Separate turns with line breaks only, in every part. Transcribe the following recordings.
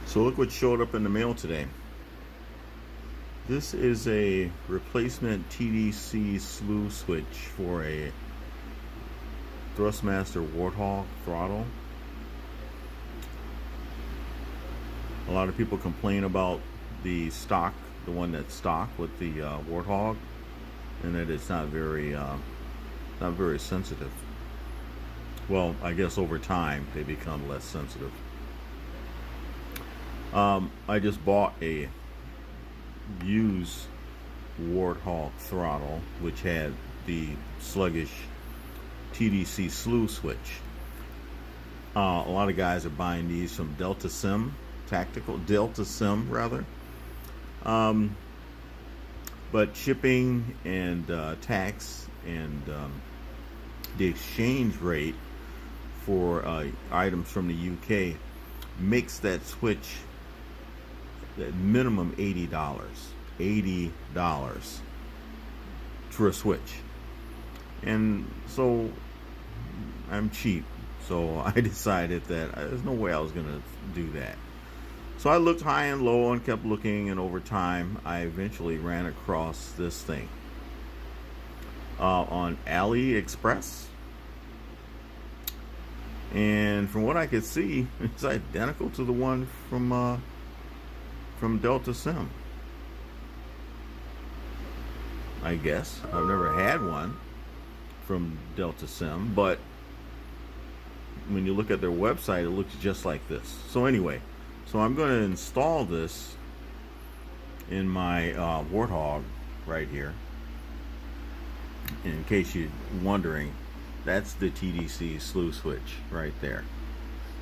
So look what showed up in the mail today. This is a replacement TDC Slew switch for a Thrustmaster Warthog throttle. A lot of people complain about the stock, the one that's stock with the Warthog, and that it's not very sensitive. Well, I guess over time they become less sensitive. I just bought a used Warthog throttle, which had the sluggish TDC Slew switch. A lot of guys are buying these from Delta Sim rather. But shipping and tax and the exchange rate for items from the UK makes that switch at minimum $80 for a switch. And so I'm cheap, so I decided that there's no way I was gonna do that. So I looked high and low and kept looking, and over time I eventually ran across this thing on AliExpress. And from what I could see, it's identical to the one from Delta Sim. I guess I've never had one from Delta Sim, but when you look at their website, it looks just like this. So anyway, so I'm going to install this in my Warthog right here. In case you're wondering, that's the TDC Slew switch right there.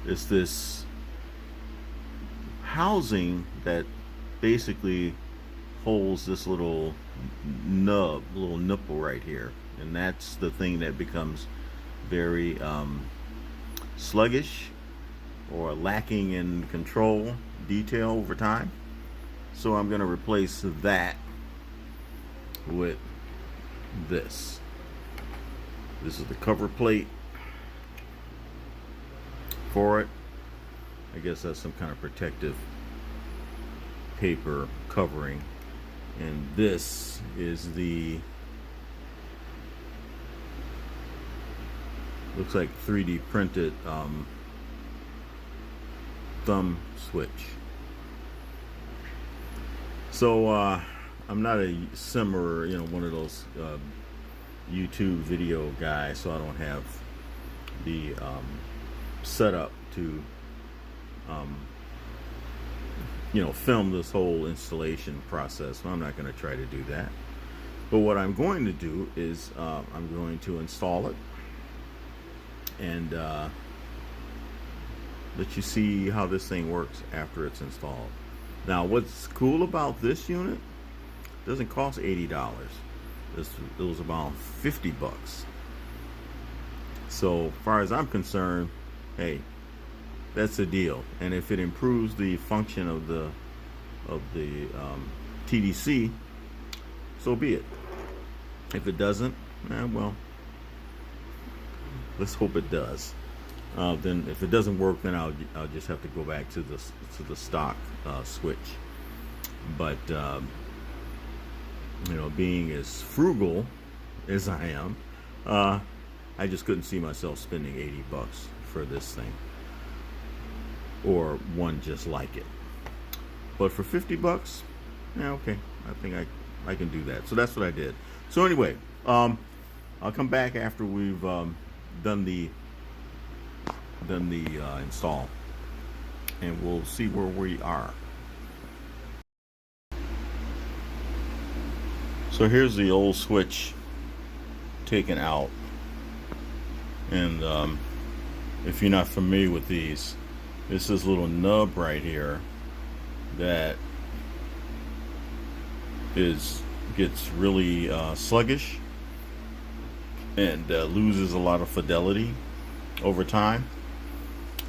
It's this housing that basically holds this little nipple right here, and that's the thing that becomes very sluggish or lacking in control detail over time. So I'm going to replace that with this. This is the cover plate for it. I guess that's some kind of protective paper covering. And this is the, looks like 3D printed thumb switch. So I'm not a simmer, one of those YouTube video guy, so I don't have the setup to film this whole installation process. So I'm not going to try to do that, but what I'm going to do is I'm going to install it and let you see how this thing works after it's installed. Now what's cool about this unit, it doesn't cost $80. It was about 50 bucks. So far as I'm concerned, hey, that's a deal. And if it improves the function of the TDC, so be it. If it doesn't, well, let's hope it does. Then if it doesn't work, then I'll just have to go back to the stock switch. But being as frugal as I am, I just couldn't see myself spending 80 bucks for this thing, or one just like it. But for 50 bucks, yeah, okay, I think I can do that. So that's what I did. So anyway, I'll come back after we've done the install, and we'll see where we are. So here's the old switch taken out, and if you're not familiar with these, this is a little nub right here that gets really sluggish and loses a lot of fidelity over time.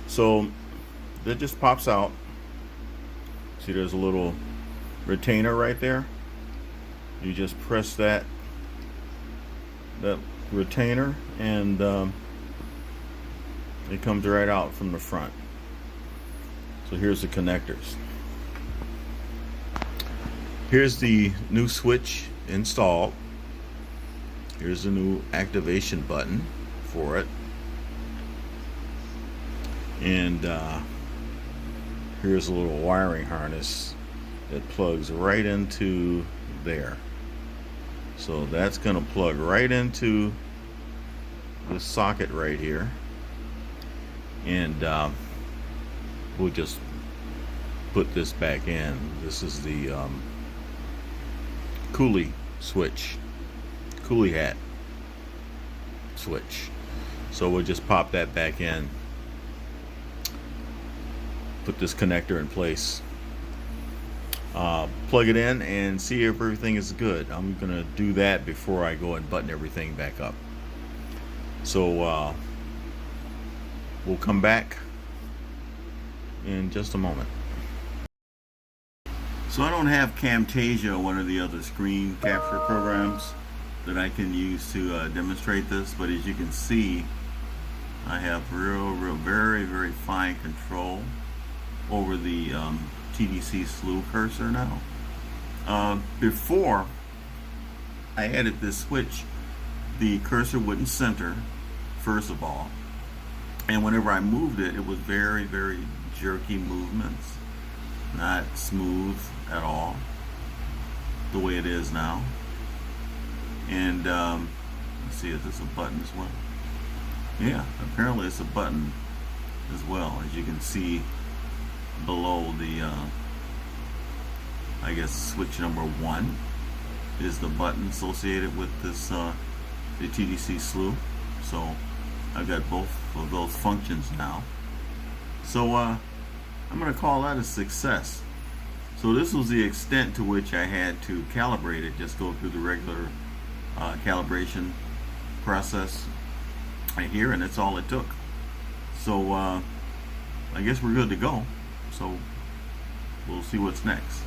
So that just pops out. See, there's a little retainer right there. You just press that retainer, and it comes right out from the front. So here's the connectors. Here's the new switch installed. Here's the new activation button for it. And here's a little wiring harness that plugs right into there. So that's going to plug right into this socket right here. And we'll just put this back in. This is the coolie switch, coolie hat switch. So we'll just pop that back in, put this connector in place, plug it in, and see if everything is good. I'm gonna do that before I go and button everything back up. So we'll come back in just a moment. So I don't have Camtasia or one of the other screen capture programs that I can use to demonstrate this, but as you can see, I have very fine control over the TDC Slew cursor now. Before I added this switch, the cursor wouldn't center, first of all, and whenever I moved it, it was very jerky movements, not smooth at all, the way it is now. And let's see if there's a button as well. Yeah, apparently it's a button as well. As you can see below the I guess switch number 1 is the button associated with this the TDC Slew. So I've got both of those functions now. So I'm going to call that a success. So this was the extent to which I had to calibrate it, just go through the regular calibration process right here, and that's all it took. So I guess we're good to go. So we'll see what's next.